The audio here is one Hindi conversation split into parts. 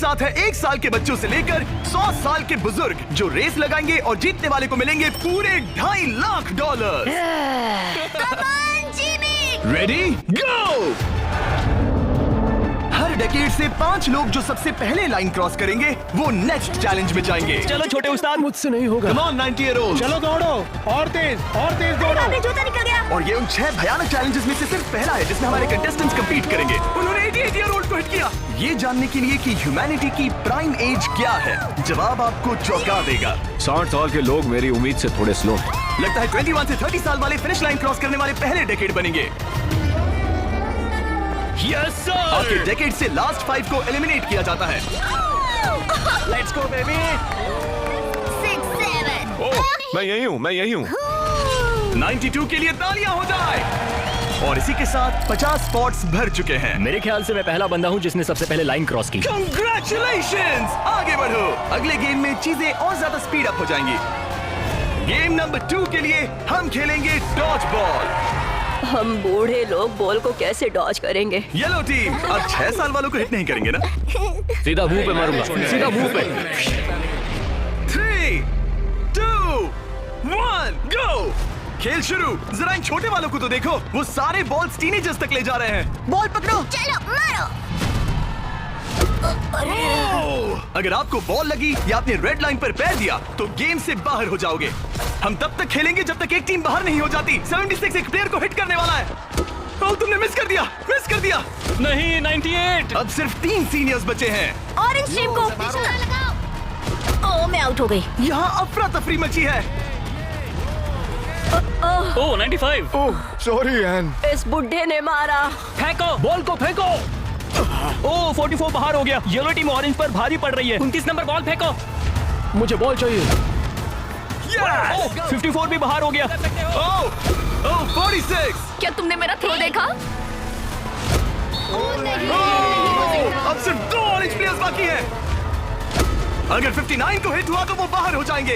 साथ है 1 साल के बच्चों से लेकर 100 साल के बुजुर्ग जो रेस लगाएंगे और जीतने वाले को मिलेंगे पूरे $2.5 लाख। Ready go. हर डेकेड से 5 लोग जो सबसे पहले लाइन क्रॉस करेंगे वो नेक्स्ट चैलेंज में जाएंगे। चलो छोटे उस्ताद, मुझसे नहीं होगा। Come on 90 year olds। चलो दौड़ो, और तेज दौड़ो। जूता निकल गया। और ये उन 6 भयानक चैलेंजेस में से सिर्फ पहला है जिसमें हमारे कंटेस्टेंट्स compete करेंगे। उन्होंने 88 year old को हिट किया। ये जानने के लिए कि ह्यूमैनिटी की प्राइम एज क्या है, जवाब आपको चौंका देगा। 60 साल के लोग मेरी उम्मीद से थोड़े स्लो हैं। लगता है 21 से 30 साल वाले फिनिश लाइन क्रॉस करने वाले पहले डेकेड बनेंगे। Yes sir. आपके डेकेड से लास्ट 5 को एलिमिनेट किया जाता है। Let's go baby. 6, 7। ओह, मैं यही हूँ। 92 के लिए तालियां हो जाए। और इसी के साथ 50 स्पॉट्स भर चुके हैं। मेरे ख्याल से मैं पहला बंदा हूँ जिसने सबसे पहले लाइन क्रॉस की। Congratulations! आगे बढ़ो। अगले गेम में चीजें और ज्यादा स्पीड अप हो जाएंगी। गेम नंबर 2 के लिए हम खेलेंगे डॉज बॉल। हम बूढ़े लोग बॉल को कैसे डॉज करेंगे? येलो टीम अब 6 साल वालों को हिट नहीं करेंगे ना? सीधा मुंह पे मारूंगा, सीधा मुंह पे। 3, 2, 1, गो। खेल शुरू। जरा इन छोटे वालों को तो देखो, वो सारे बॉल्स टीनेजर्स तक ले जा रहे हैं। बॉल पकड़ो। चलो मारो। अगर आपको बॉल लगी या आपने रेड लाइन पर पैर दिया तो गेम से बाहर हो जाओगे। हम तब तक खेलेंगे जब तक एक टीम बाहर नहीं हो जाती। 76 एक प्लेयर को हिट करने वाला है। ओह, तुमने मिस कर दिया। नहीं, 98। अब सिर्फ 3 सीनियर्स बचे हैं। ऑरेंज टीम को ओह, मैं आउट हो गई। यहाँ अफरा तफरी मची है। ओह 95। ओह, सॉरी एन। इस बुढ़े ने मारा। फेंको, बॉल को फेंको। ओह 44 बाहर हो गया। येलो टीम ऑरेंज पर भारी पड़ रही है। 29 नंबर बॉल फेंको। मुझे बॉल चाहिए। Yes! 54 भी बाहर हो गया। ओह 46। क्या तुमने मेरा थ्रो देखा? अब सिर्फ 2 ऑरेंज प्लेयर्स बाकी हैं। अगर 59 को हिट हुआ तो वो बाहर हो जाएंगे।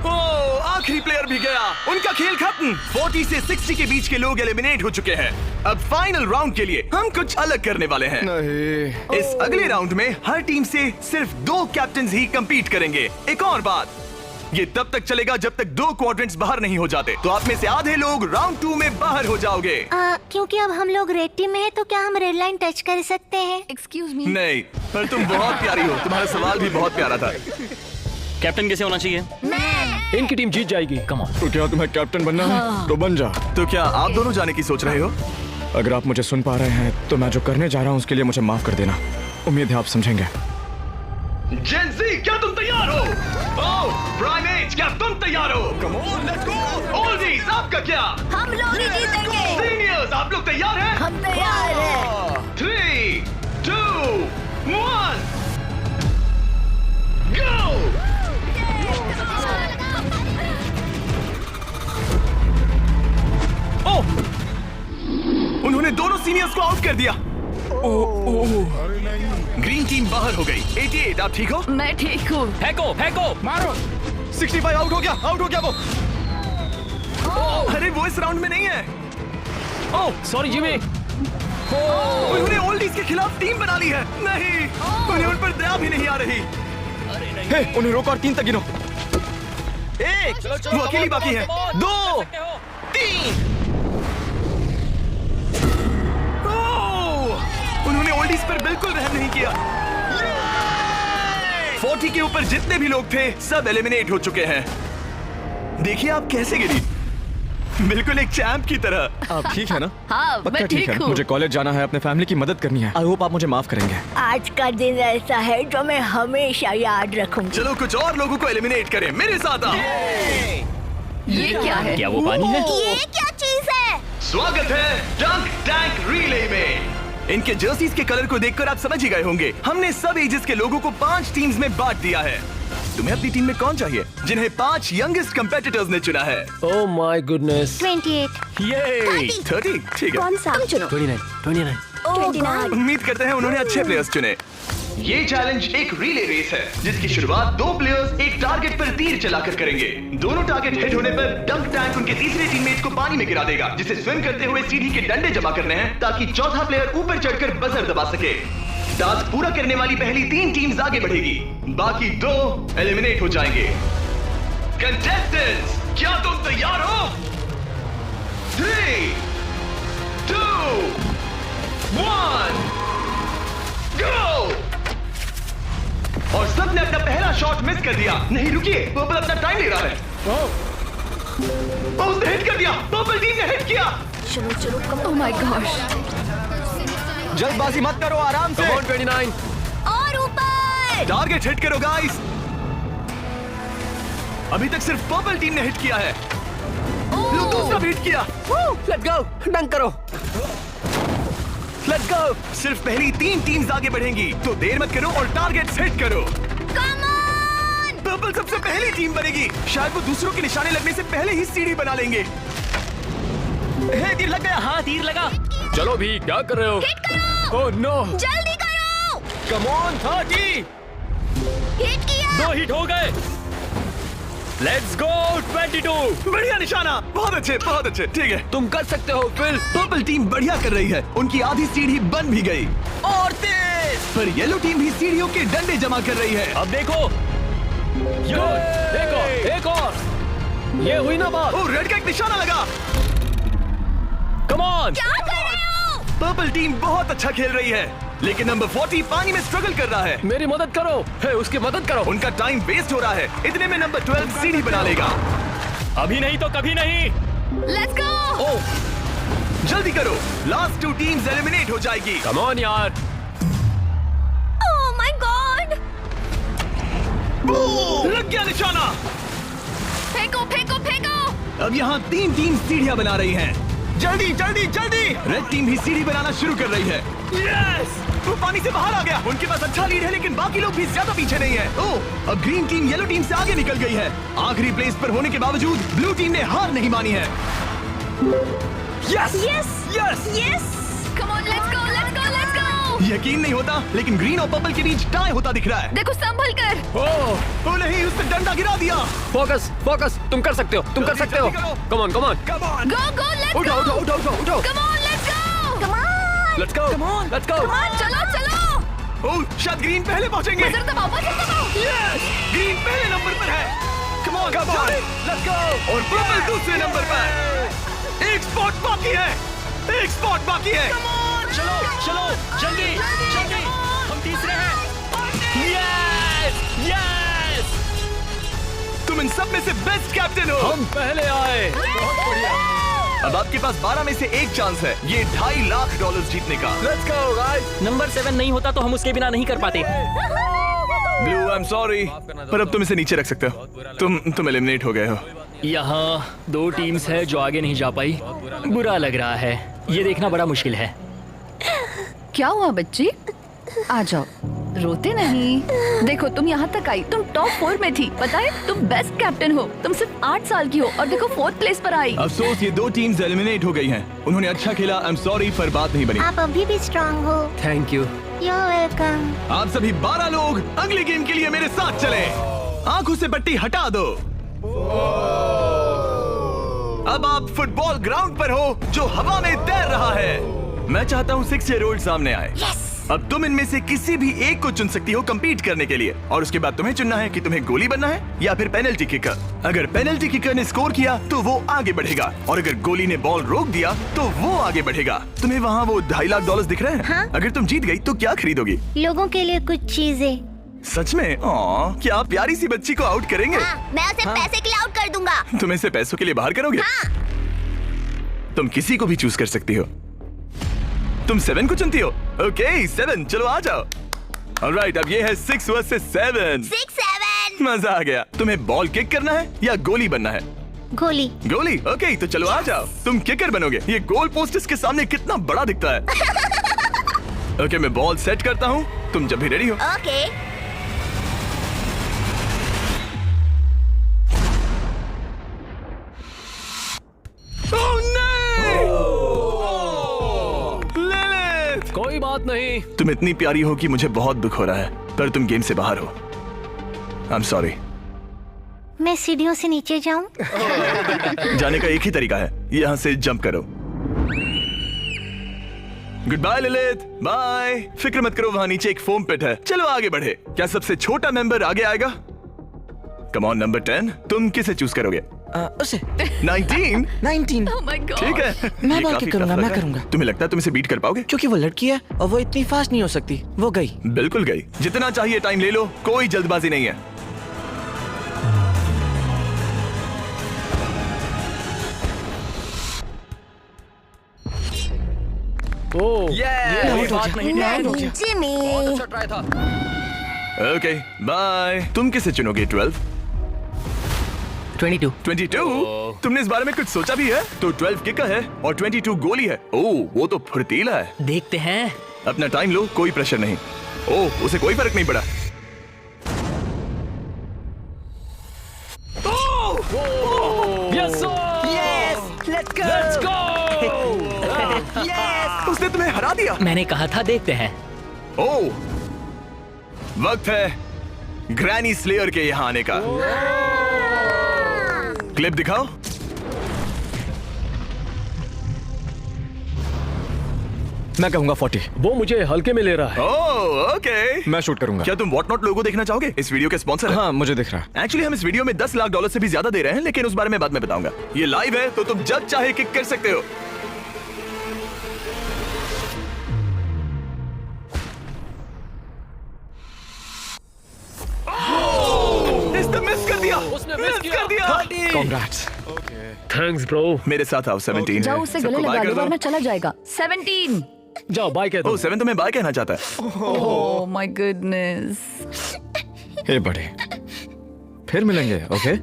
ओह, आखिरी प्लेयर भी गया। उनका खेल खत्म। 40 से 60 के बीच के लोग एलिमिनेट हो चुके हैं। अब फाइनल राउंड के लिए हम कुछ अलग करने वाले हैं। नहीं। इस अगले राउंड में हर टीम से सिर्फ 2 कैप्टन्स ही compete करेंगे। एक और बात, ये तब तक चलेगा जब तक 2 क्वाड्रेंट्स बाहर नहीं हो जाते। तो आप में से आधे लोग राउंड 2 में बाहर हो जाओगे। क्योंकि अब हम लोग रेड टीम में है तो क्या हम रेड लाइन टच कर सकते हैं? Excuse me. नहीं, पर तुम बहुत प्यारी हो। तुम्हारा सवाल भी बहुत प्यारा था। कैप्टन कैसे होना चाहिए? मैं इनकी टीम जीत जाएगी। Come on. तो क्या तुम्हें कैप्टन बनना है? तो बन जा। तो क्या आप दोनों जाने की सोच रहे हो? अगर आप मुझे सुन पा रहे हैं तो मैं जो करने जा रहा हूँ उसके लिए मुझे माफ कर देना। उम्मीद है आप समझेंगे। जेन ज़ी, क्या तुम तैयार हो? ओह, प्राइमेट, क्या तुम तैयार हो? Come on, let's go! Oldies, आपका क्या? हम लोग ही जीतेंगे। सीनियर्स, आप लोग तैयार हैं? हम तैयार हैं। 3, 2, 1, go! ओह, उन्होंने दोनों सीनियर्स को आउट कर दिया। ग्रीन टीम बाहर हो गई। 88, आप ठीक हो? मैं ठीक हूँ। फेंको, फेंको। मारो। 65 आउट हो गया वो। अरे वो इस राउंड में नहीं है। Oh sorry Jimmy. उन्होंने ओल्डीज के खिलाफ टीम बना ली है। नहीं, उन्हें उन पर दया भी नहीं आ रही। हे, उन्हें रोको और 3 तक गिनो। 1, वो अकेली बाकी है। 2, 3। उन्होंने ओल्डीज पर बिल्कुल रहम नहीं किया। 40 के ऊपर जितने भी लोग थे सब एलिमिनेट हो चुके हैं। देखिए आप कैसे गिरी, बिल्कुल एक चैंप की तरह। आप ठीक है ना? हाँ, पक्का मैं ठीक है। हूँ। मुझे कॉलेज जाना है, अपने फैमिली की मदद करनी है। आई होप आप मुझे माफ करेंगे। आज का दिन ऐसा है जो मैं हमेशा याद रखूंगी। चलो कुछ और लोगों को एलिमिनेट करें। मेरे साथ आओ। ये क्या है? क्या वो पानी है? ये क्या चीज है? स्वागत है डंक टैंक रिले में। इनके जर्सीज के कलर को देखकर आप समझ ही गए होंगे। हमने सब एजेस के लोगों को 5 टीम्स में बांट दिया है। तुम्हें अपनी टीम में कौन चाहिए? जिन्हें 5 यंगेस्ट कंपेटिटर्स ने चुना है। Oh my goodness. 28। ये 30, ठीक है। कौन सा? तुम चुनो। 29, 29। ओह गॉड। उम्मीद करते हैं उन्होंने अच्छे प्लेयर्स चुने। ये चैलेंज एक रिले रेस है जिसकी शुरुआत दो प्लेयर्स एक टारगेट पर तीर चलाकर करेंगे। दोनों टारगेट हिट होने पर डंक टैंक उनके तीसरे टीममेट को पानी में गिरा देगा, जिसे स्विम करते हुए सीढ़ी के डंडे जमा करने हैं ताकि चौथा प्लेयर ऊपर चढ़कर बजर दबा सके। टास्क पूरा करने वाली पहली 3 टीम्स आगे बढ़ेगी, बाकी 2 एलिमिनेट हो जाएंगे। कंटेस्टेंट्स, क्या तुम तैयार हो? 3, 2, 1, गो! और सबने अपना पहला शॉट मिस कर दिया। नहीं रुकिए, पर्पल अपना टाइम ले रहा है। उसने हिट कर दिया, पर्पल टीम ने हिट किया। चलो चलो कम। Oh my gosh. जल्दबाजी मत करो, आराम से। 29 और ऊपर। टारगेट हिट करो गाइस। अभी तक सिर्फ पर्पल टीम ने हिट किया है। लो दूसरा भी हिट किया। लेट्स गो, डंक करो। Let's go. सिर्फ पहली 3 टीम्स आगे बढ़ेंगी, तो देर मत करो और टारगेट्स हिट करो। Come on. पर्पल सबसे पहली टीम बनेगी। शायद वो दूसरों के निशाने लगने से पहले ही सीढ़ी बना लेंगे। हे, तीर लग गया। हाँ, तीर लगा। चलो भी, क्या कर रहे हो? हिट करो। ओह नो, जल्दी करो। Come on 30। हिट किया। 2 हिट हो गए। Let's go 22। बढ़िया निशाना, बहुत अच्छे बहुत अच्छे। ठीक है, तुम कर सकते हो फिल। पर्पल टीम बढ़िया कर रही है। उनकी आधी सीढ़ी बन भी गई, और तेज। पर येलो टीम भी सीढ़ियों के डंडे जमा कर रही है। अब देखो, एक और। ये हुई ना बात। ओ, रेड का एक निशाना लगा। Come on. क्या कर रहे हो? पर्पल टीम बहुत अच्छा खेल रही है, लेकिन नंबर 40 पानी में स्ट्रगल कर रहा है। मेरी मदद करो। हे, उसकी मदद करो। उनका टाइम वेस्ट हो रहा है। इतने में नंबर 12 सीढ़ी बना लेगा। अभी नहीं तो कभी नहीं। Let's go. ओह, जल्दी करो, लास्ट 2 टीम्स एलिमिनेट हो जाएगी। कम ऑन यार। Oh my God. लग गया निशाना। फेंको फेंको फेंको। अब यहाँ 3 टीम सीढ़ियाँ बना रही हैं। जल्दी जल्दी जल्दी। रेड टीम भी सीढ़ी बनाना शुरू कर रही है। यस! वो पानी से बाहर आ गया। उनके पास अच्छा लीड है, लेकिन बाकी लोग भी ज्यादा पीछे नहीं है। ओह, अब ग्रीन टीम येलो टीम से आगे निकल गई है। आखिरी प्लेस पर होने के बावजूद ब्लू टीम ने हार नहीं मानी है। Yes yes yes yes. Come on, let's go let's go let's go. यकीन नहीं होता, लेकिन ग्रीन और पर्पल के बीच टाई होता दिख रहा है। देखो संभल कर। ओ नहीं, उसने डंडा गिरा दिया। फोकस फोकस, तुम कर सकते हो, तुम कर सकते हो। Come on come on. Come on, go go let's उठाओ गो। उठाओ उठाओ उठाओ। Come on let's go. Come on. Let's go Come on. Let's go. Come on, चलो चलो। ओह, शायद ग्रीन पहले पहुंचेंगे। बजर दबाओ बजर दबाओ। यस, ग्रीन पहले नंबर पर है। Come on come on, let's go. और पर्पल दूसरे नंबर पर। एक स्पॉट बाकी है, एक स्पॉट बाकी है। चलो चलो जल्दी जल्दी, हम तीसरे हैं। यस यस, तुम इन सब में से बेस्ट कैप्टन हो। हम पहले आए। अब आपके पास 12 में से एक चांस है ये $2.5 लाख जीतने का। Let's go guys. नंबर 7 नहीं होता तो हम उसके बिना नहीं कर पाते। ब्लू, आई एम सॉरी, पर अब तुम इसे नीचे रख सकते हो। तुम एलिमिनेट हो गए हो। यहाँ 2 टीम्स है जो आगे नहीं जा पाई। बुरा लग रहा है, ये देखना बड़ा मुश्किल है। क्या हुआ बच्ची? आ जाओ, रोते नहीं। देखो तुम यहाँ तक आई, तुम टॉप 4 में थी। पता है तुम बेस्ट कैप्टन हो। तुम सिर्फ 8 साल की हो और देखो 4th प्लेस पर आई। अफसोस, ये 2 टीम्स एलिमिनेट हो गई हैं। उन्होंने अच्छा खेला, आई एम सॉरी, पर बात नहीं बनी। आप अभी भी स्ट्रांग हो। Thank you. You welcome. आप सभी 12 लोग अगले गेम के लिए मेरे साथ चलें। आंखों से पट्टी हटा दो। अब आप फुटबॉल ग्राउंड पर हो जो हवा में तैर रहा है। मैं चाहता हूँ 6 ईयर ओल्ड सामने आए। अब तुम इनमें से किसी भी एक को चुन सकती हो कम्पीट करने के लिए, और उसके बाद तुम्हें चुनना है कि तुम्हें गोली बनना है या फिर पेनल्टी किकर। अगर पेनल्टी किकर ने स्कोर किया तो वो आगे बढ़ेगा, और अगर गोली ने बॉल रोक दिया तो वो आगे बढ़ेगा। तुम्हें वहाँ वो $2.5 लाख दिख रहे हैं? हाँ? अगर तुम जीत गई तो क्या खरीदोगी? लोगों के लिए कुछ चीजें। सच में? क्या आप प्यारी सी बच्ची को आउट करेंगे? मैं उसे पैसे के लिए आउट कर दूंगा। तुम इसे पैसों के लिए बाहर करोगे? तुम किसी को भी चूज कर सकती हो। तुम 7 को चुनती हो? ओके 7, चलो आ जाओ। ऑलराइट, अब ये है 6 वर्सेस 7। 6-7। मजा आ गया। तुम्हें बॉल किक करना है या गोली बनना है? गोली। गोली? ओके, तो चलो आ जाओ। तुम किकर बनोगे। ये गोल पोस्ट इसके सामने कितना बड़ा दिखता है। ओके, मैं बॉल सेट करता हूँ, तुम जब भी रेडी हो। ओके। ओह नहीं! लिलिथ! कोई बात नहीं। तुम इतनी प्यारी हो कि मुझे बहुत दुख हो रहा है, पर तुम गेम से बाहर हो। I am sorry. मैं सीढ़ियों से नीचे जाऊं? जाने का एक ही तरीका है, यहाँ से जंप करो। Goodbye Lilith, bye. फिक्र मत करो, वहां नीचे एक फोम पिट है। चलो आगे बढ़े। क्या सबसे छोटा मेंबर आगे आएगा? कम ऑन नंबर 10, तुम किसे चूज करोगे? उसे 19? 19। Oh my God. ठीक है, मैं ये बॉल काफी किक करूंगा, tough मैं लग रहा है। करूंगा। तुम्हें लगता है तुम इसे बीट कर पाओगे? क्योंकि वो लड़की है और वो इतनी फास्ट नहीं हो सकती। वो गई। बिल्कुल गई। जितना चाहिए टाइम ले लो, कोई जल्दबाजी नहीं है। ओह आउट हो बात नहीं गया। थी। जिमी। अच्छा ट्राई था। Okay bye. तुम किसे चुनोगे? 12? 22। 22? तुमने इस बारे में कुछ सोचा भी है? तो 12 किकर है और 22 गोली है। ओह, वो तो फुर्तीला है। देखते हैं। अपना टाइम लो, कोई प्रेशर नहीं। ओह, उसे कोई फर्क नहीं पड़ा। Yes let's let's go. उसने तुम्हें हरा दिया। मैंने कहा था देखते हैं। ओह, वक्त है ग्रैनी स्लेयर के यहाँ आने का। क्लिप दिखाओ। मैं कहूंगा 40। वो मुझे हल्के में ले रहा है। ओह, ओके। मैं शूट करूंगा। क्या तुम व्हाट नॉट लोगो देखना चाहोगे? इस वीडियो के स्पॉन्सर हैं। हाँ, मुझे दिख रहा है। एक्चुअली हम इस वीडियो में $10 लाख से भी ज्यादा दे रहे हैं, लेकिन उस बारे में बाद में बताऊंगा। ये लाइव है तो तुम जब चाहे किक कर सकते हो। इसने मिस कर दिया। उसने मिस किया। कर दिया। Congrats। Thanks bro. मेरे साथ आओ। 17 जाओ है। उसे गले सबको लगा बाय दो कर दो। वरना चला जाएगा। 17। जाओ बाय कह दो। ओह, 7 तुम्हें बाय कहना चाहता है। Oh my goodness. हे बड़े, फिर मिलेंगे। ओके,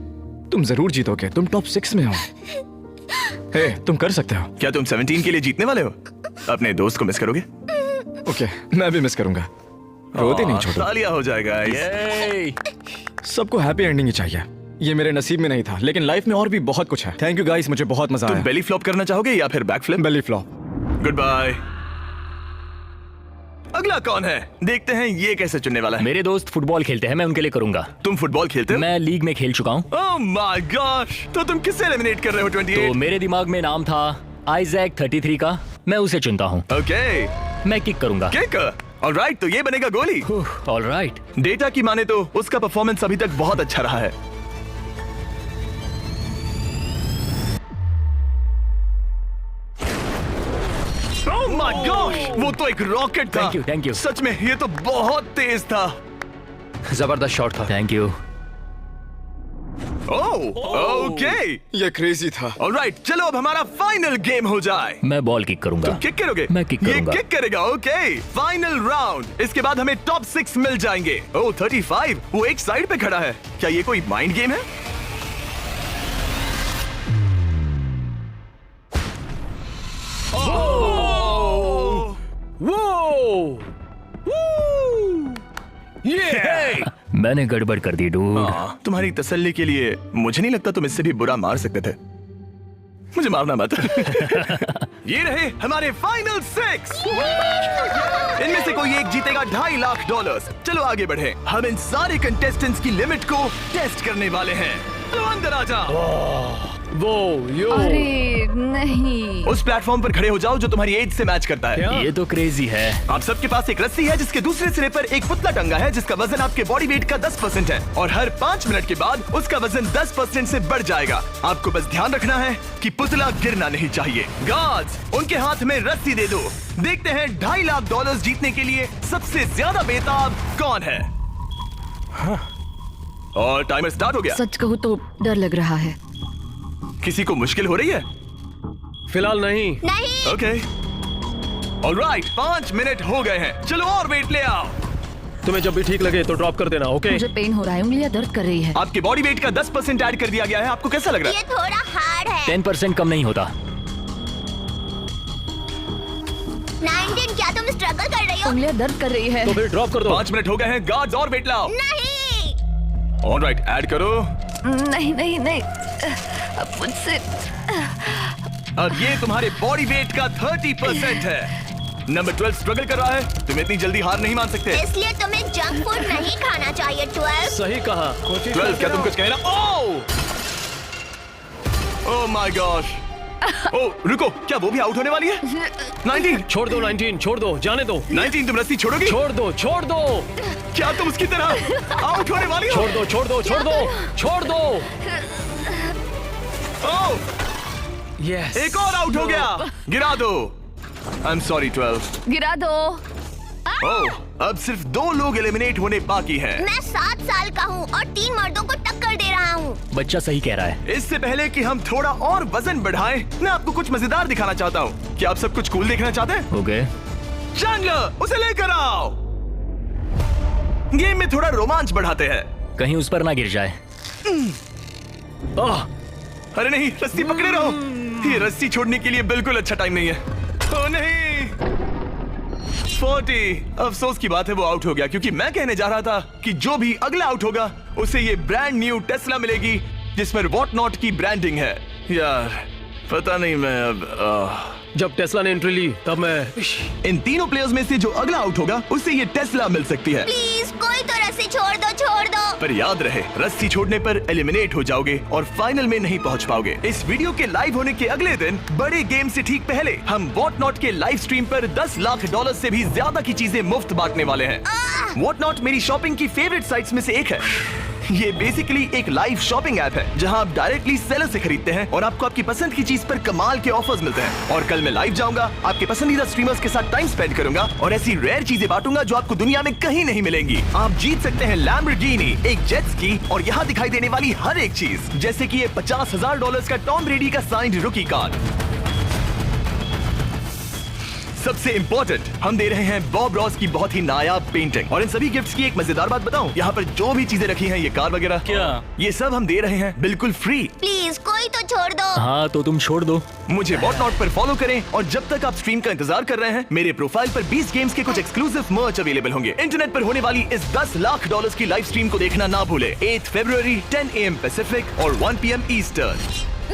तुम जरूर जीतोगे। तुम टॉप 6 में हो। हे, तुम कर सकते हो। क्या तुम 17 के लिए जीतने वाले हो? अपने दोस्त को मिस करोगे? ओके, मैं भी मिस करूंगा। रोते नहीं छोड़ो। तालियां हो जाएगा। ये सबको हैप्पी एंडिंग ही चाहिए। ये मेरे नसीब में नहीं था, लेकिन लाइफ में और भी बहुत कुछ है। थैंक यू गाइस, मुझे बहुत मजा तुम आया। बेली फ्लॉप करना चाहोगे या फिर backflip? Belly flop. Goodbye. अगला कौन है? देखते हैं ये कैसे चुनने वाला है। मेरे दोस्त फुटबॉल खेलते हैं, मैं उनके लिए करूंगा। तुम फुटबॉल खेलते हो? मैं लीग में खेल चुका हूँ। ओह माय गॉश, तो तुम किससे एलिमिनेट कर रहे हो? 28? तो मेरे दिमाग में नाम था आइजैक 33 का। मैं उसे चुनता हूँ। ओके, मैं किक करूंगा। किक। ऑलराइट, तो ये बनेगा गोली। ऑलराइट। डेटा की माने तो उसका परफॉर्मेंस अभी तक बहुत अच्छा रहा है। ओह माय गॉश, वो तो एक रॉकेट था। Thank you. सच में ये तो बहुत तेज था। जबरदस्त शॉट था। Thank you. Oh, okay. ये क्रेजी था। ऑलराइट, चलो अब हमारा फाइनल गेम हो जाए। मैं बॉल किक करूंगा। किक करोगे? मैं किक करूंगा। ये किक करेगा। Okay, final round. इसके बाद हमें टॉप 6 मिल जाएंगे। ओह 35, वो एक साइड पे खड़ा है। क्या ये कोई माइंड गेम है? ये मैंने गड़बड़ कर दी डूड। तुम्हारी तसल्ली के लिए मुझे नहीं लगता तुम इससे भी बुरा मार सकते थे। मुझे मारना मत। ये रहे हमारे फाइनल 6। इनमें से कोई एक जीतेगा $2.5 लाख। चलो आगे बढ़े। हम इन सारे कंटेस्टेंट्स की लिमिट को टेस्ट करने वाले हैं। तो अंदर आ जाओ। वो यो अरे नहीं। उस प्लेटफॉर्म पर खड़े हो जाओ जो तुम्हारी एज से मैच करता है। क्या? ये तो क्रेजी है। आप सबके पास एक रस्सी है जिसके दूसरे सिरे पर एक पुतला टंगा है जिसका वजन आपके बॉडी वेट का 10% है और हर 5 मिनट के बाद उसका वजन 10% से बढ़ जाएगा। आपको बस ध्यान रखना है कि पुतला गिरना नहीं चाहिए। गार्ड्स, उनके हाथ में रस्सी दे दो। देखते हैं $2.5 लाख जीतने के लिए सबसे ज्यादा बेताब कौन है। और टाइमर स्टार्ट हो गया। सच कहूँ तो डर लग रहा है। किसी को मुश्किल हो रही है? फिलहाल नहीं। नहीं। ओके, ऑलराइट, 5 मिनट हो गए हैं। चलो और वेट ले आओ। तुम्हें जब भी ठीक लगे तो ड्रॉप कर देना। ओके मुझे पेन हो रहा है, उंगलियां दर्द कर रही है। आपके बॉडी वेट का 10% ऐड कर दिया गया है। आपको कैसा लग रहा ये थोड़ा हार्ड है। 10% कम नहीं होता। 19, क्या तुम स्ट्रगल कर रही हो? उंगलियां दर्द कर रही है। तो फिर ड्रॉप कर है? दो। 5 मिनट हो गए हैं। गार्ड्स और वेट लाओ। नहीं। ऑलराइट, ऐड करो। नहीं नहीं नहीं, अब मुझसे अब ये तुम्हारे बॉडी वेट का 30% है। नंबर 12 स्ट्रगल कर रहा है। तुम इतनी जल्दी हार नहीं मान सकते। इसलिए तुम्हें जंक फूड नहीं खाना चाहिए 12। सही कहा। 12 क्या तुम कुछ कहना? Oh my gosh. ओह रुको, क्या वो भी आउट होने वाली है? 19 छोड़ दो 19, छोड़ दो, जाने दो। 19 तुम रस्सी छोड़ोगी? छोड़ दो, छोड़ दो, क्या तुम उसकी तरह आउट होने वाली हो? छोड़ दो, छोड़ दो, छोड़ दो, छोड़ दो। Oh yes. एक और आउट हो गया। गिरा दो। I am sorry 12। गिरा दो। ओह अब सिर्फ 2 लोग एलिमिनेट होने बाकी हैं। मैं 7 साल का हूँ और 3 मर्दों को टक्कर दे रहा हूँ। बच्चा सही कह रहा है। इससे पहले कि हम थोड़ा और वजन बढ़ाएं, मैं आपको कुछ मजेदार दिखाना चाहता हूँ। क्या आप सब कुछ कूल देखना चाहते हैं? हो गए। चैंडलर उसे लेकर आओ। गेम में थोड़ा रोमांच बढ़ाते हैं। कहीं उस पर ना गिर जाए। ओह अरे नहीं, रस्सी पकड़े रहो। ये रस्सी छोड़ने के लिए बिल्कुल अच्छा टाइम नहीं है। ओह नहीं 40। अफसोस की बात है वो आउट हो गया, क्योंकि मैं कहने जा रहा था कि जो भी अगला आउट होगा उसे ये ब्रांड न्यू टेस्ला मिलेगी जिस पर वॉट नॉट की ब्रांडिंग है। यार पता नहीं मैं अब जब टेस्ला ने एंट्री ली तब मैं इन तीनों प्लेयर्स में से जो अगला आउट होगा उसे ये टेस्ला मिल सकती है। प्लीज कोई तो रस्सी छोड़ दो, छोड़ दो। पर याद रहे, रस्सी छोड़ने पर एलिमिनेट हो जाओगे और फाइनल में नहीं पहुंच पाओगे। इस वीडियो के लाइव होने के अगले दिन बड़े गेम से ठीक पहले हम वॉट नॉट के लाइव स्ट्रीम पर $10 लाख से भी ज्यादा की चीजें मुफ्त बांटने वाले हैं। वॉट नॉट मेरी शॉपिंग की फेवरेट साइट्स में से एक है। ये बेसिकली एक लाइव शॉपिंग ऐप है जहां आप डायरेक्टली सेलर से खरीदते हैं और आपको आपकी पसंद की चीज पर कमाल के ऑफर्स मिलते हैं। और कल मैं लाइव जाऊंगा, आपके पसंदीदा स्ट्रीमर्स के साथ टाइम स्पेंड करूंगा और ऐसी रेयर चीजें बांटूंगा जो आपको दुनिया में कहीं नहीं मिलेंगी। आप जीत सकते हैं लैम्बोर्गिनी, एक जेट स्की और यहाँ दिखाई देने वाली हर एक चीज, जैसे कि ये $50,000 का टॉम ब्रेडी का साइंड रुकी कार्ड। सबसे इम्पोर्टेंट, हम दे रहे हैं बॉब रॉस की बहुत ही नायाब पेंटिंग। और इन सभी गिफ्ट्स की एक मजेदार बात बताऊं, यहाँ पर जो भी चीजें रखी हैं, ये कार वगैरह, क्या? ये सब हम दे रहे हैं बिल्कुल फ्री। प्लीज कोई तो छोड़ दो। हाँ तो तुम छोड़ दो। मुझे वॉटनॉट पर फॉलो करें और जब तक आप स्ट्रीम का इंतजार कर रहे हैं, मेरे प्रोफाइल पर 20 गेम्स के कुछ एक्सक्लूसिव मर्च अवेलेबल होंगे। इंटरनेट पर होने वाली इस $10 लाख की लाइव स्ट्रीम को देखना ना भूले। 8 फरवरी 10 AM पैसिफिक और 1 PM ईस्टर्न।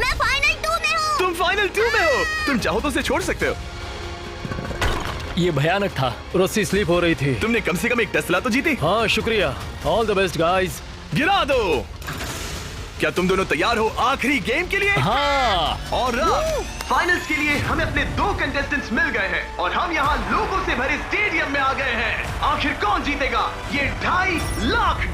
मैं फाइनल 2 में हूँ। तुम फाइनल 2 में हो। तुम चाहो तो उसे छोड़ सकते हो। ये भयानक था। रस्सी स्लिप हो रही थी। तुमने कम से कम एक टेस्ला तो जीती। हाँ शुक्रिया। All the best guys. गिरा दो। क्या तुम दोनों तैयार हो आखिरी गेम के लिए? हाँ। और अब फाइनल्स के लिए हमें अपने 2 कंटेस्टेंट्स मिल गए हैं और हम यहाँ लोगों से भरे स्टेडियम में आ गए हैं। आखिर कौन जीतेगा ये $2.5 लाख?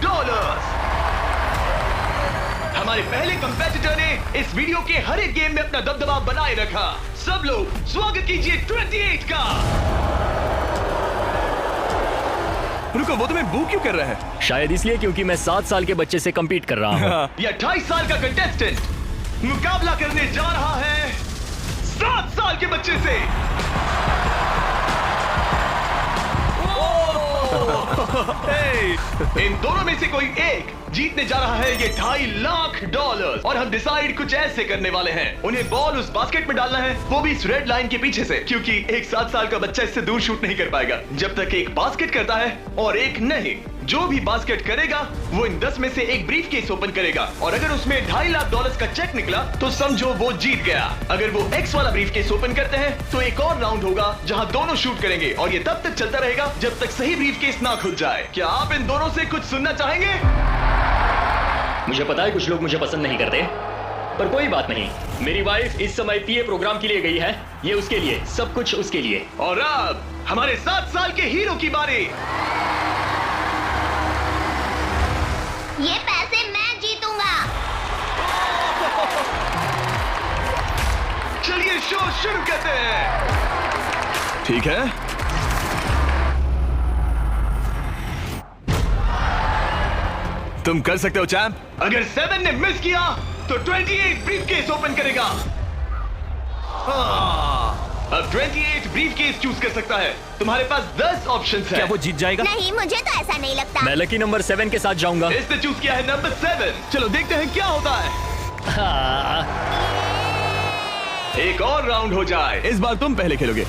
हमारे पहले कंपेटिटर ने इस वीडियो के हर एक गेम में अपना दबदबा बनाए रखा। सब लोग स्वागत कीजिए 28 का। रुको, वो तुम्हें बू क्यों कर रहा है? शायद इसलिए क्योंकि मैं 7 साल के बच्चे से compete कर रहा हूँ। ये 28 साल का कंटेस्टेंट मुकाबला करने जा रहा है 7 साल के बच्चे से। इन दोनों में से कोई एक जीतने जा रहा है ये $2.5 लाख। और हम डिसाइड कुछ ऐसे करने वाले हैं, उन्हें बॉल उस बास्केट में डालना है, वो भी इस रेड लाइन के पीछे से, क्योंकि एक 7 साल का बच्चा इससे दूर शूट नहीं कर पाएगा जब तक एक बास्केट करता है और एक नहीं। जो भी बास्केट करेगा वो इन 10 में से एक ब्रीफ केस ओपन करेगा और अगर उसमें $2.5 लाख का चेक निकला तो समझो वो जीत गया। अगर वो X वाला ब्रीफ केस ओपन करते हैं तो एक और राउंड होगा जहां दोनों शूट करेंगे और ये तब तक चलता रहेगा जब तक सही ब्रीफ केस ना खुल जाए। क्या आप इन दोनों से कुछ सुनना चाहेंगे? मुझे पता है कुछ लोग मुझे पसंद नहीं करते, पर कोई बात नहीं। मेरी वाइफ इस समय PA प्रोग्राम के लिए गई है, ये उसके लिए, सब कुछ उसके लिए। और अब हमारे 7 साल के हीरो की बारी। ये पैसे मैं जीतूंगा। चलिए शो शुरू करते हैं। ठीक है, तुम कर सकते हो चैंप। अगर 7 ने मिस किया तो 28 ब्रीफकेस ओपन करेगा। अब 28 ब्रीफकेस चूज कर सकता है। तुम्हारे पास 10 ऑप्शंस हैं। क्या वो जीत जाएगा? नहीं, मुझे तो ऐसा नहीं लगता। मैं लकी नंबर 7 के साथ जाऊंगा। इसने चूज किया है नंबर 7। चलो देखते हैं क्या होता है। एक और राउंड हो जाए। इस बार तुम पहले खेलोगे।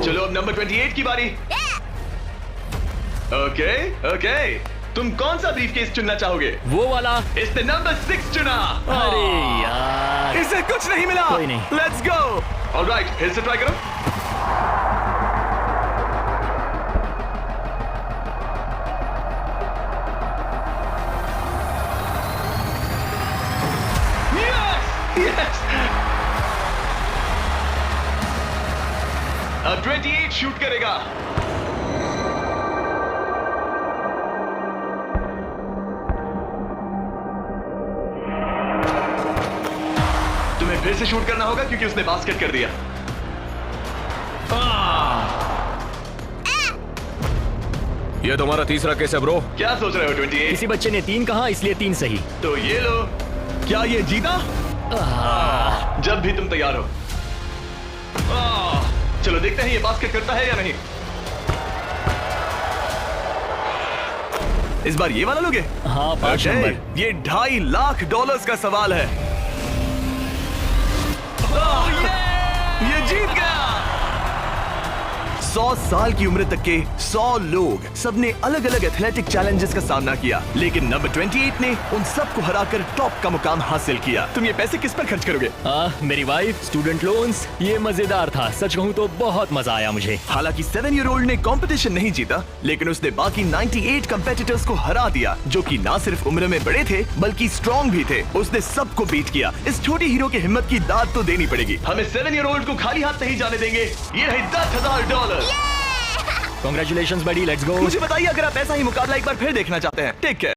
चलो अब नंबर 28 की बारी। ओके, तुम कौन सा ब्रीफकेस चुनना चाहोगे? वो वाला। इसने नंबर 6 चुना। अरे यार, इसे कुछ नहीं मिला। कोई नहीं। Let's go. ऑलराइट, फिर से ट्राई करो। Yes! अब 28 शूट करेगा। तुम्हें फिर से शूट करना होगा क्योंकि उसने बास्केट कर दिया। ये तुम्हारा तीसरा केस है ब्रो। क्या सोच रहे हो 28? किसी बच्चे ने 3 कहा इसलिए 3 सही। तो ये लो। क्या ये जीता? जब भी तुम तैयार हो। चलो देखते हैं ये बास्केट करता है या नहीं। इस बार ये वाला लोगे? हाँ 5 Okay, नंबर। ये $2.5 लाख का सवाल है। ये जीत गया। 100 साल की उम्र तक के 100 लोग, सबने अलग अलग एथलेटिक चैलेंजेस का सामना किया, लेकिन नंबर 28 ने उन सबको हराकर टॉप का मुकाम हासिल किया। तुम ये पैसे किस पर खर्च करोगे? मेरी वाइफ, स्टूडेंट लोन्स। ये मजेदार था, सच कहूँ तो बहुत मजा आया मुझे। हालांकि 7-year-old ने कंपटीशन नहीं जीता, लेकिन उसने बाकी 98 कंपेटिटर्स को हरा दिया, जो कि ना सिर्फ उम्र में बड़े थे बल्कि स्ट्रॉन्ग भी थे। उसने सबको बीट किया। इस छोटे हीरो की हिम्मत की दाद तो देनी पड़ेगी। हमें 7-year-old को खाली हाथ नहीं जाने देंगे। ये रहे $10,000। Congratulations buddy, let's go। मुझे बताइए अगर आप ऐसा ही मुकाबला एक बार फिर देखना चाहते हैं। Take care.